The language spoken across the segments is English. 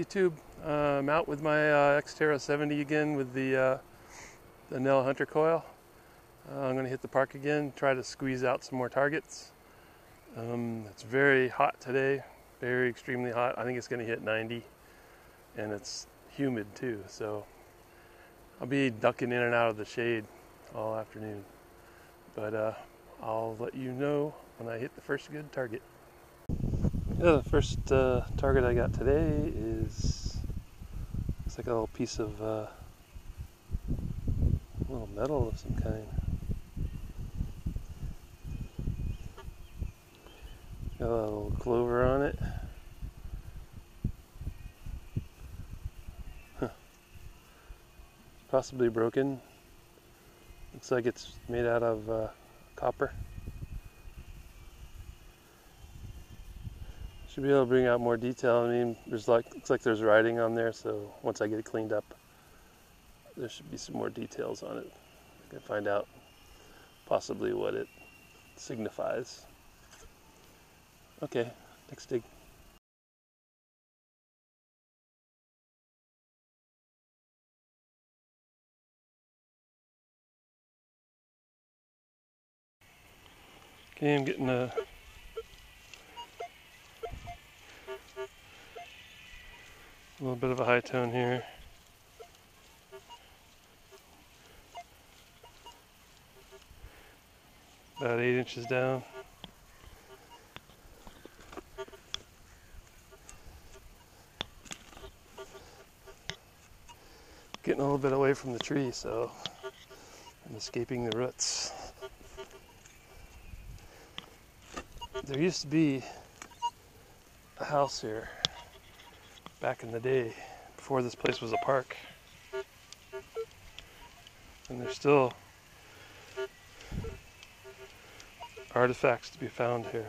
YouTube. I'm out with my Terra 70 again with the Nell Hunter coil. I'm going to hit the park again, try to squeeze out some more targets. It's very hot today, very extremely hot. I think it's going to hit 90, and it's humid too, so I'll be ducking in and out of the shade all afternoon. But I'll let you know when I hit the first good target. Yeah, the first target I got today is, looks like a little piece of little metal of some kind. Got a little clover on it. Huh. Possibly broken. Looks like it's made out of copper. Should be able to bring out more detail. I mean, looks like there's writing on there, so once I get it cleaned up, there should be some more details on it. I can find out possibly what it signifies. Okay, next dig. Okay, I'm getting a little bit of a high tone here. About 8 inches down. Getting a little bit away from the tree, so I'm escaping the roots. There used to be a house here back in the day, before this place was a park. And there's still artifacts to be found here.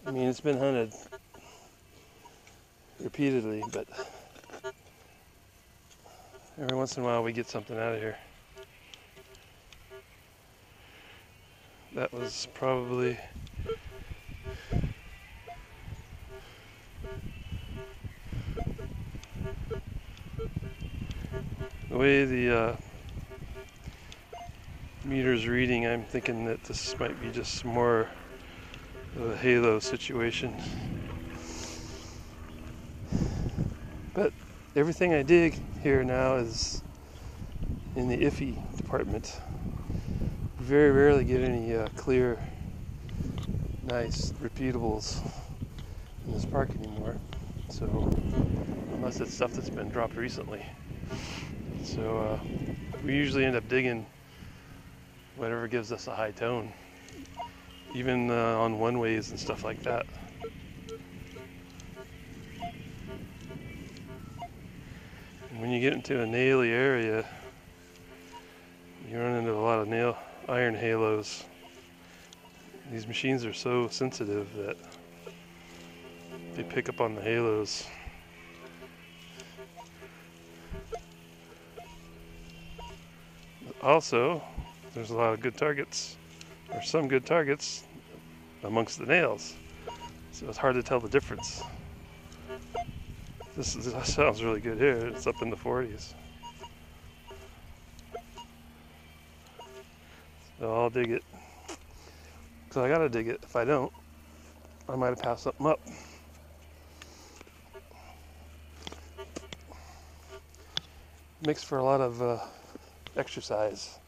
I mean, it's been hunted repeatedly, but every once in a while we get something out of here. That was probably the way the meter's reading. I'm thinking that this might be just more of a halo situation. But everything I dig here now is in the iffy department. Very rarely get any clear, nice repeatables in this park anymore. So, unless it's stuff that's been dropped recently. So, we usually end up digging whatever gives us a high tone, even on one-ways and stuff like that. And when you get into a naily area, you run into a lot of iron halos. These machines are so sensitive that they pick up on the halos. Also, there's a lot of good targets, or some good targets, amongst the nails. So it's hard to tell the difference. This sounds really good here. It's up in the 40s. So I'll dig it. So I gotta dig it. If I don't, I might have passed something up. Makes for a lot of exercise.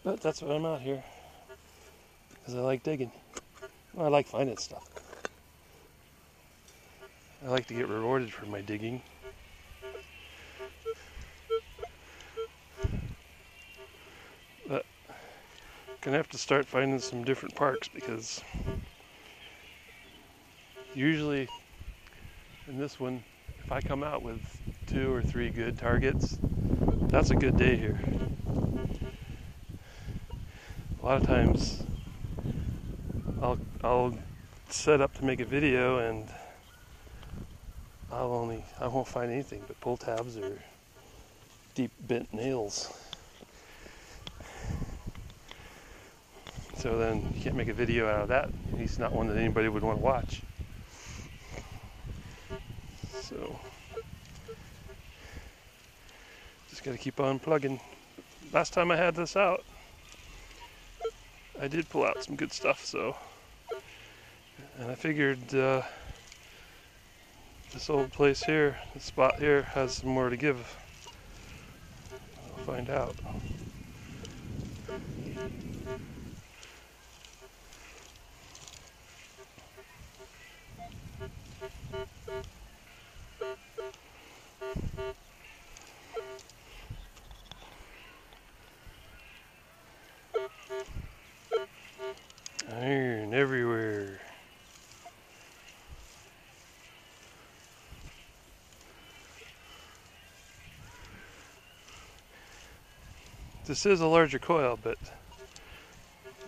But that's why I'm out here, because I like digging. Well, I like finding stuff. I like to get rewarded for my digging. But I'm gonna have to start finding some different parks, because usually in this one, if I come out with 2 or 3 good targets, That's a good day here. A lot of times I'll set up to make a video and I won't find anything but pull tabs or deep bent nails. So then you can't make a video out of that. He's not one that anybody would want to watch. So just got to keep on plugging. Last time I had this out, I did pull out some good stuff. And I figured this old place here, this spot here, has some more to give. I'll find out. Iron everywhere. This is a larger coil, but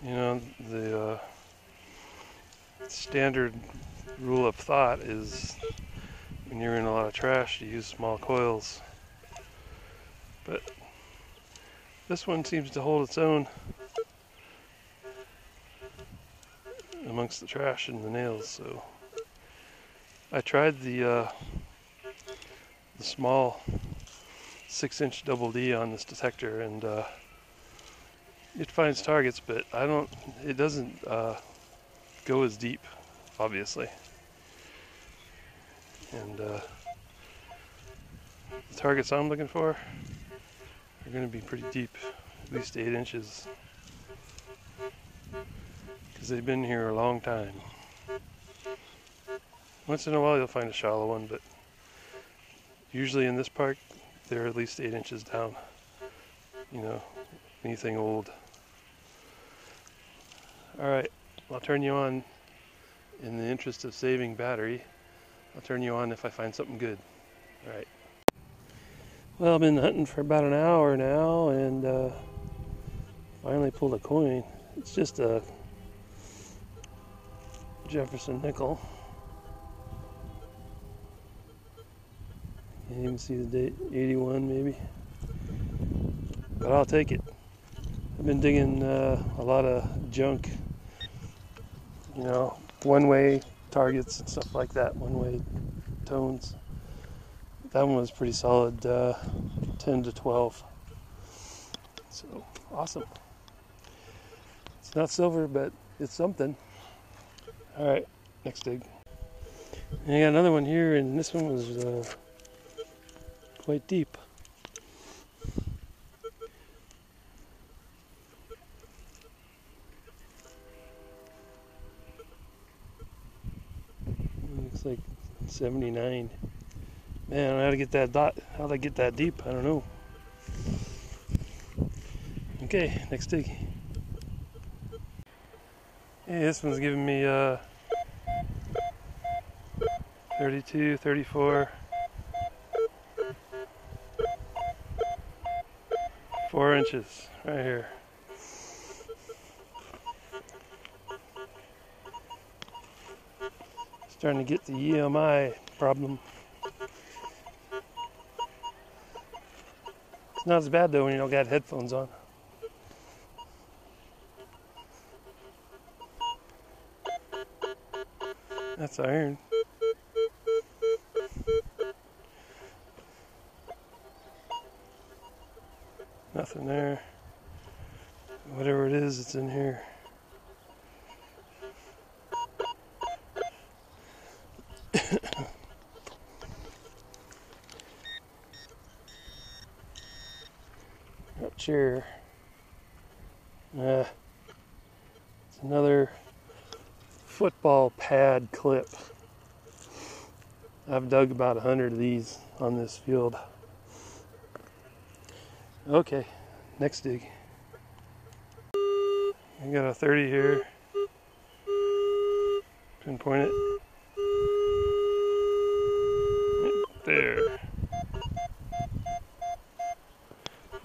you know, the standard rule of thought is when you're in a lot of trash, you use small coils. But this one seems to hold its own amongst the trash and the nails. So I tried the small 6-inch double D on this detector, and it finds targets, but it doesn't go as deep, obviously. And the targets I'm looking for are going to be pretty deep, at least 8 inches, because they've been here a long time. Once in a while you'll find a shallow one, but usually in this park they're at least 8 inches down. You know, anything old. Alright, I'll turn you on in the interest of saving battery. I'll turn you on if I find something good. Alright. Well, I've been hunting for about an hour now and finally pulled a coin. It's just a Jefferson nickel. Can't even see the date, 81 maybe. But I'll take it. I've been digging a lot of junk, you know, one-way targets and stuff like that, one-way tones. That one was pretty solid, 10 to 12. So, awesome. It's not silver, but it's something. Alright, next dig. And I got another one here, and this one was quite deep. Looks like 79. Man, I don't know how to get that dot. How to get that deep? I don't know. Okay, next dig. Hey, this one's giving me 32, 34, 4 inches right here. Starting to get the EMI problem. It's not as bad though when you don't got headphones on. That's iron. Nothing there. Whatever it is, it's in here. Up here. It's another football pad clip. I've dug about 100 of these on this field. Okay, next dig. I got a 30 here. Pinpoint it. Right there.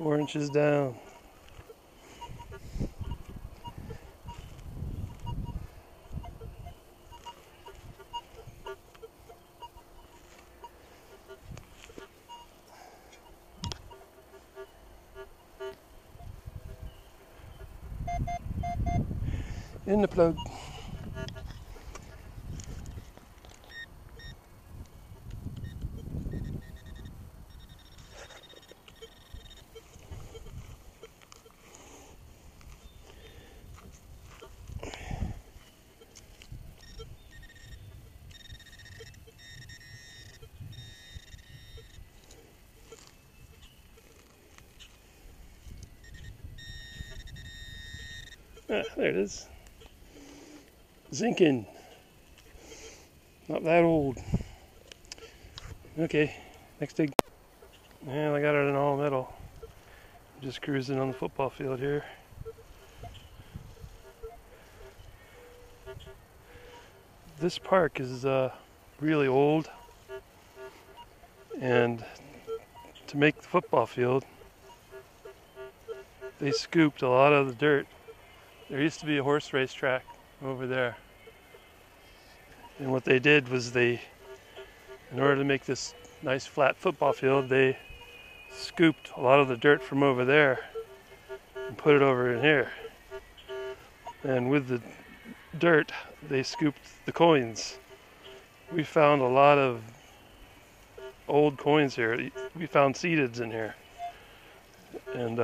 4 inches down. In the plug. Ah, there it is. Zinking. Not that old. Okay, next dig. And I got it in all metal. Just cruising on the football field here. This park is really old, and to make the football field, they scooped a lot of the dirt. There used to be a horse race track over there. And what they did was in order to make this nice flat football field, they scooped a lot of the dirt from over there and put it over in here. And with the dirt, they scooped the coins. We found a lot of old coins here. We found seededs in here. And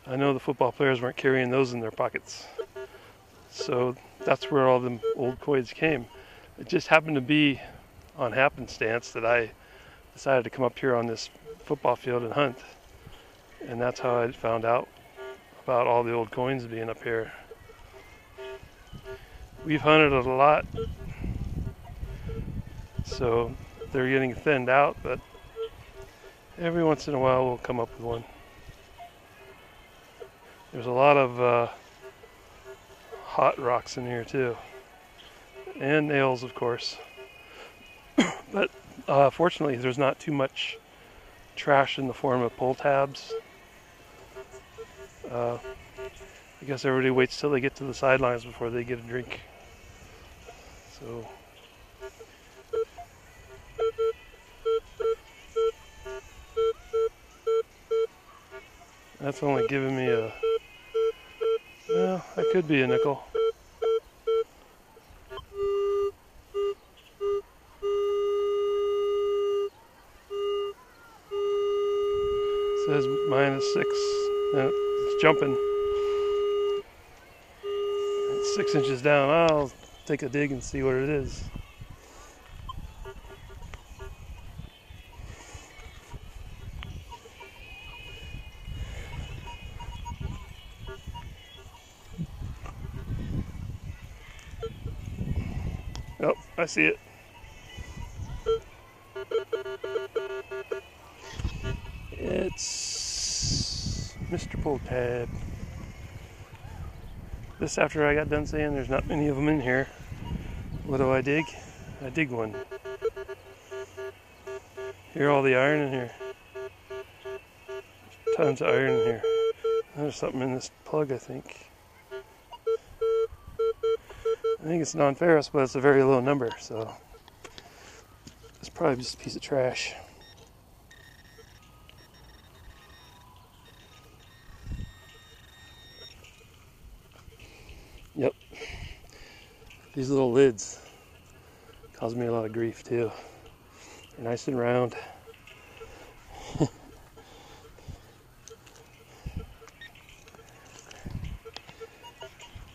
I know the football players weren't carrying those in their pockets. So that's where all the old coins came. It just happened to be on happenstance that I decided to come up here on this football field and hunt. And that's how I found out about all the old coins being up here. We've hunted it a lot, so they're getting thinned out, but every once in a while we'll come up with one. There's a lot of hot rocks in here too, and nails, of course. But fortunately, there's not too much trash in the form of pull tabs. I guess everybody waits till they get to the sidelines before they get a drink. So that's only giving me a, well, that could be a nickel. It says -6, and it's jumping. It's 6 inches down. I'll take a dig and see what it is. Oh, I see it. It's Mr. Pull Tab. This after I got done saying there's not many of them in here. What do I dig? I dig one. Hear all the iron in here. There's tons of iron in here. There's something in this plug, I think. I think it's non-ferrous, but it's a very low number, so it's probably just a piece of trash. Yep. These little lids cause me a lot of grief too. They're nice and round.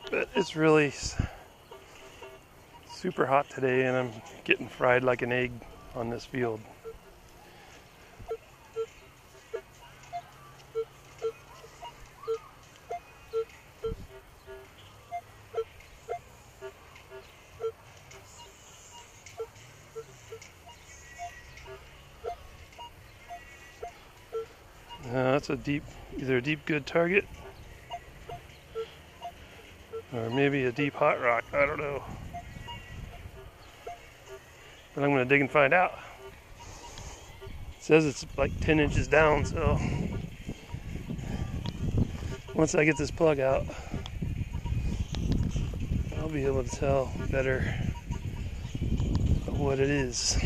But it's really super hot today, and I'm getting fried like an egg on this field. That's a deep, either a deep good target or maybe a deep hot rock. I don't know. But I'm going to dig and find out. It says it's like 10 inches down, so Once I get this plug out, I'll be able to tell better what it is.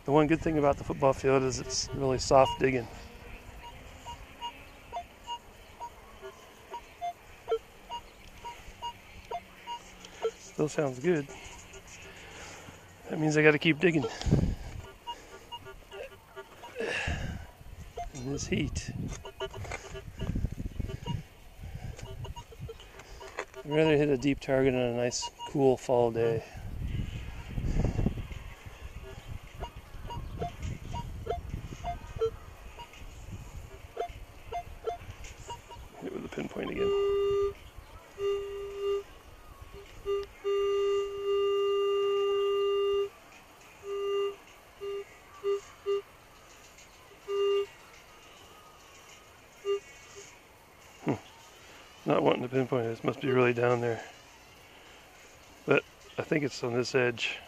The one good thing about the football field is it's really soft digging. Still sounds good. That means I got to keep digging in this heat. I'd rather hit a deep target on a nice cool fall day. Hit with the pinpoint again. Not wanting to pinpoint it. This must be really down there. But I think it's on this edge.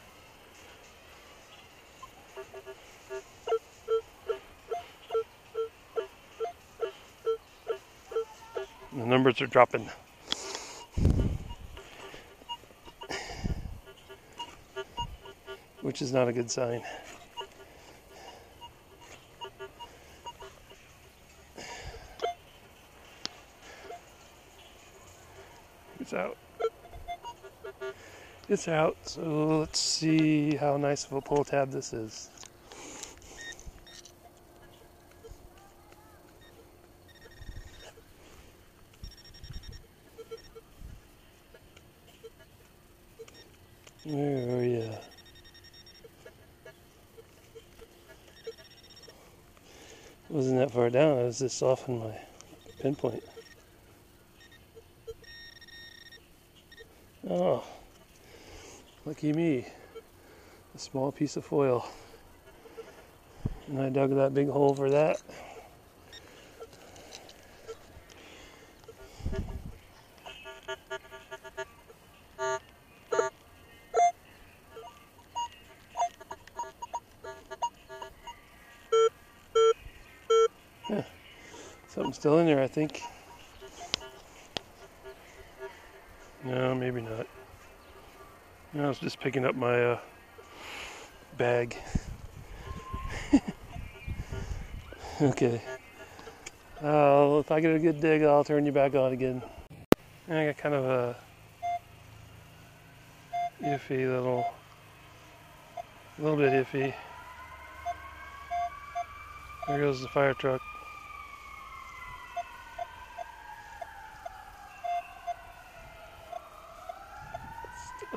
The numbers are dropping. Which is not a good sign. It's out. It's out, so let's see how nice of a pull tab this is. Where are you? Wasn't that far down, I was just off on my pinpoint. Oh, lucky me. A small piece of foil. And I dug that big hole for that. Yeah, something's still in there, I think. No, maybe not. No, I was just picking up my bag. Okay. If I get a good dig, I'll turn you back on again. I got kind of a iffy little bit iffy. There goes the fire truck.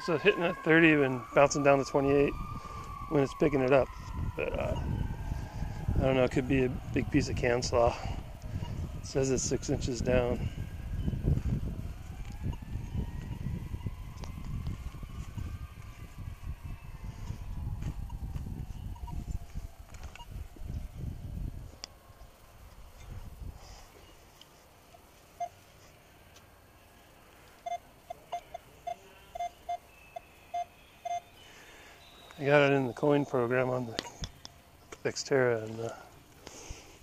So hitting at 30 and bouncing down to 28 when it's picking it up. But I don't know, it could be a big piece of can slaw. It says it's 6 inches down. I got it in the coin program on the Terra, and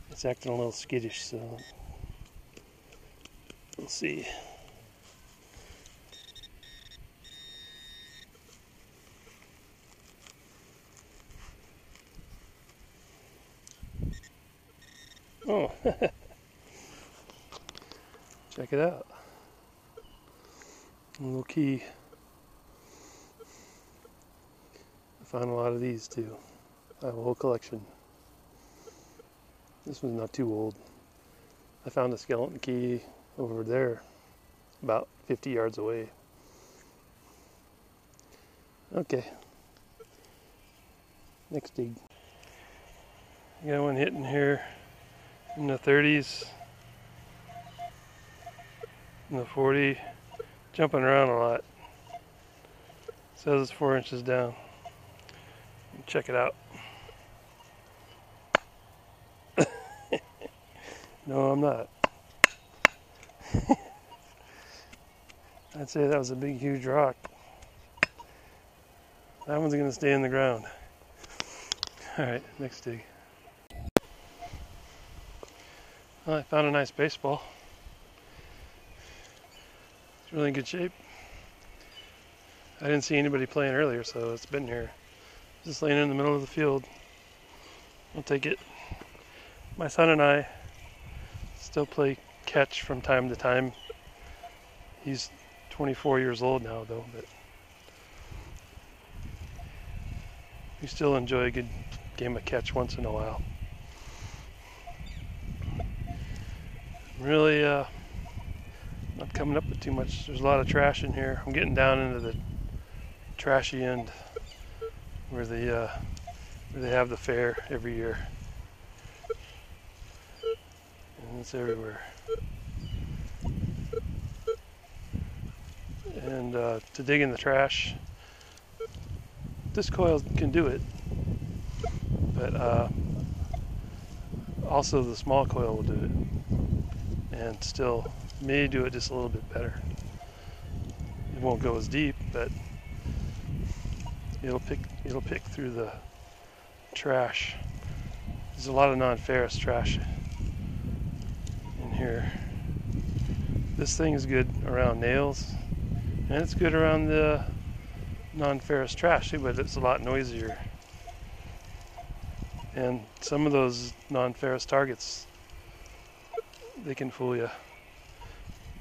it's acting a little skittish, so we'll see. Oh, check it out. A little key. I found a lot of these too. I have a whole collection. This one's not too old. I found a skeleton key over there, about 50 yards away. Okay. Next dig. I got one hitting here in the 30s, in the 40, jumping around a lot. It says it's 4 inches down. Check it out. No, I'm not. I'd say that was a big, huge rock. That one's going to stay in the ground. All right, next dig. Well, I found a nice baseball. It's really in good shape. I didn't see anybody playing earlier, so it's been here. Just laying in the middle of the field. I'll take it. My son and I still play catch from time to time. He's 24 years old now, though, but we still enjoy a good game of catch once in a while. Really not coming up with too much. There's a lot of trash in here. I'm getting down into the trashy end where they have the fair every year. And it's everywhere. And to dig in the trash, this coil can do it, but also the small coil will do it, and still may do it just a little bit better. It won't go as deep, but it'll pick through the trash. There's a lot of non-ferrous trash in here. This thing is good around nails, and it's good around the non-ferrous trash too, but it's a lot noisier. And some of those non-ferrous targets, they can fool you.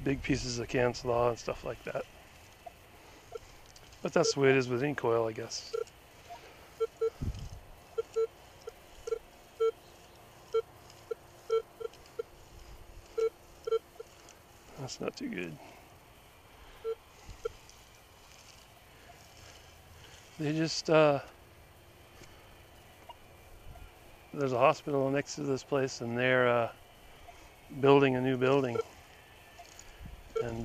Big pieces of can slaw and stuff like that. But that's the way it is with any coil, I guess. That's not too good. They just, there's a hospital next to this place, and they're building a new building. And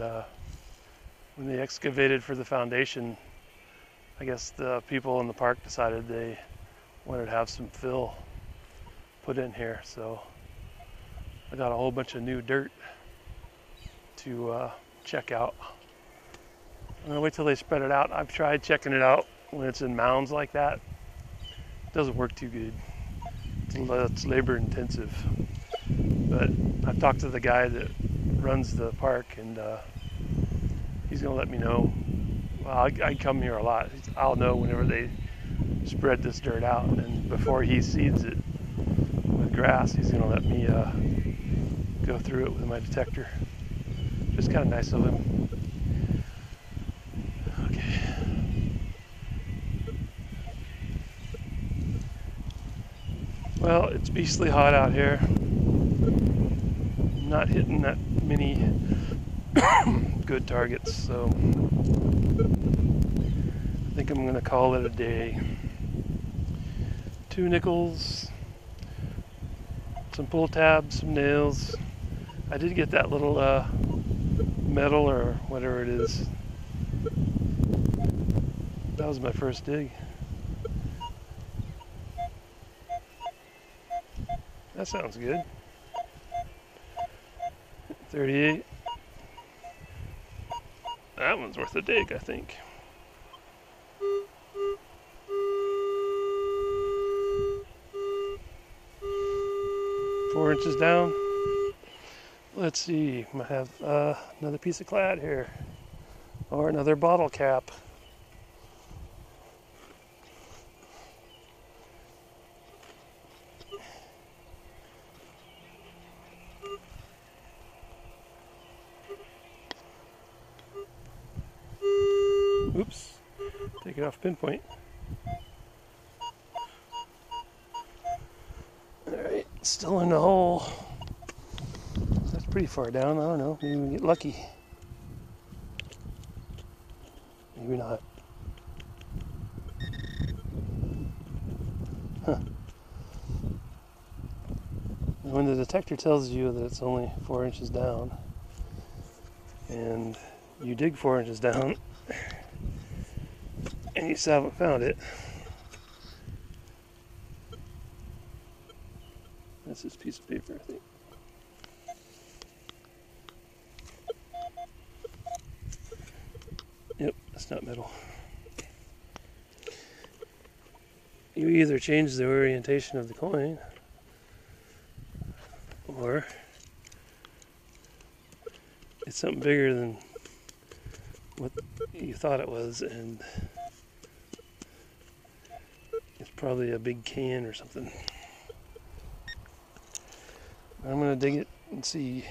when they excavated for the foundation, I guess the people in the park decided they wanted to have some fill put in here. So I got a whole bunch of new dirt to check out. I'm gonna wait till they spread it out. I've tried checking it out when it's in mounds like that. It doesn't work too good. It's labor intensive. But I've talked to the guy that runs the park, and he's gonna let me know. Well, I come here a lot. I'll know whenever they spread this dirt out, and before he seeds it with grass, he's gonna let me go through it with my detector. Just kind of nice of him. Okay. Well, it's beastly hot out here. I'm not hitting that many good targets, so I think I'm going to call it a day. 2 nickels, some pull tabs, some nails. I did get that little metal or whatever it is. That was my first dig. That sounds good. 38. That one's worth a dig, I think. Four inches down. Let's see, might have another piece of clad here, or another bottle cap. Oops, take it off pinpoint. Alright, still in the hole. That's pretty far down, I don't know, maybe we get lucky. Maybe not. Huh. When the detector tells you that it's only 4 inches down, and you dig 4 inches down, and you still haven't found it. That's this piece of paper, I think. Yep, that's not metal. You either change the orientation of the coin, or It's something bigger than what you thought it was, and it's probably a big can or something. I'm gonna dig it and see.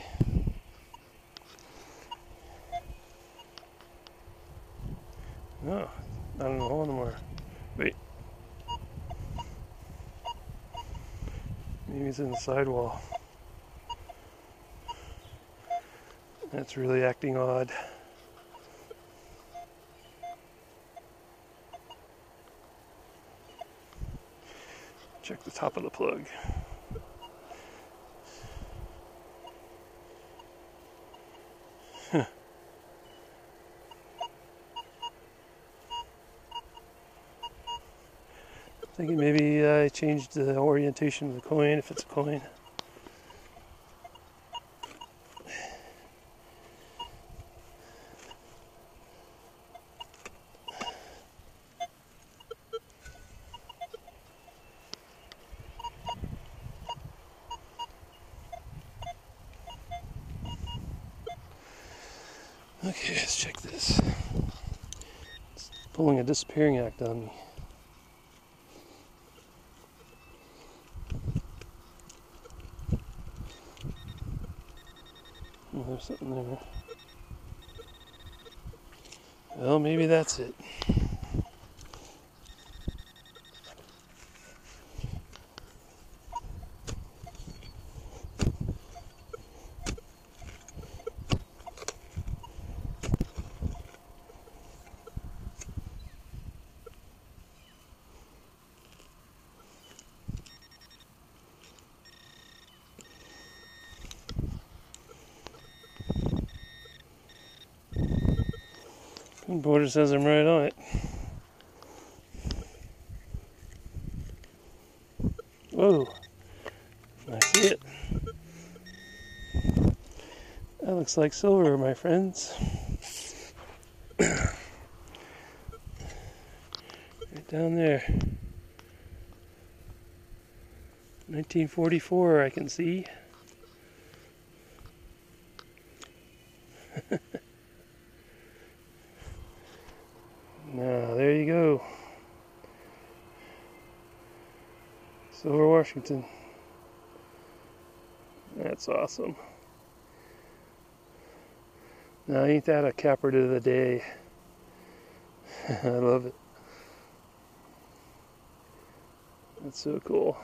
No, not in the hole anymore. Wait. Maybe it's in the sidewall. That's really acting odd. Check the top of the plug. Huh. Thinking maybe I changed the orientation of the coin, if it's a coin. Okay, let's check this. It's pulling a disappearing act on me. Oh, there's something there. Well, maybe that's it. Border says I'm right on it. Whoa, I see it. That looks like silver, my friends. Right down there. 1944, I can see. Now, there you go. Silver Washington. That's awesome. Now, ain't that a capper to the day? I love it. That's so cool.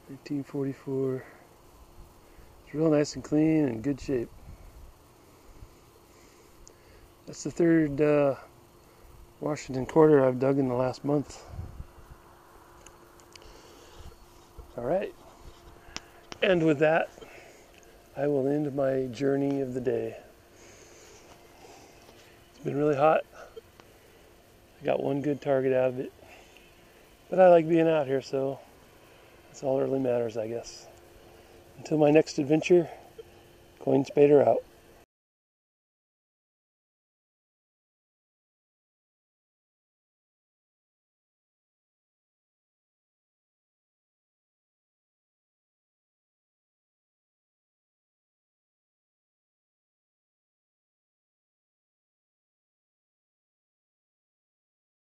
1944. It's real nice and clean and good shape. That's the third Washington quarter I've dug in the last month. All right. And with that, I will end my journey of the day. It's been really hot. I got one good target out of it. But I like being out here, so that's all that really matters, I guess. Until my next adventure, Coin Spader out.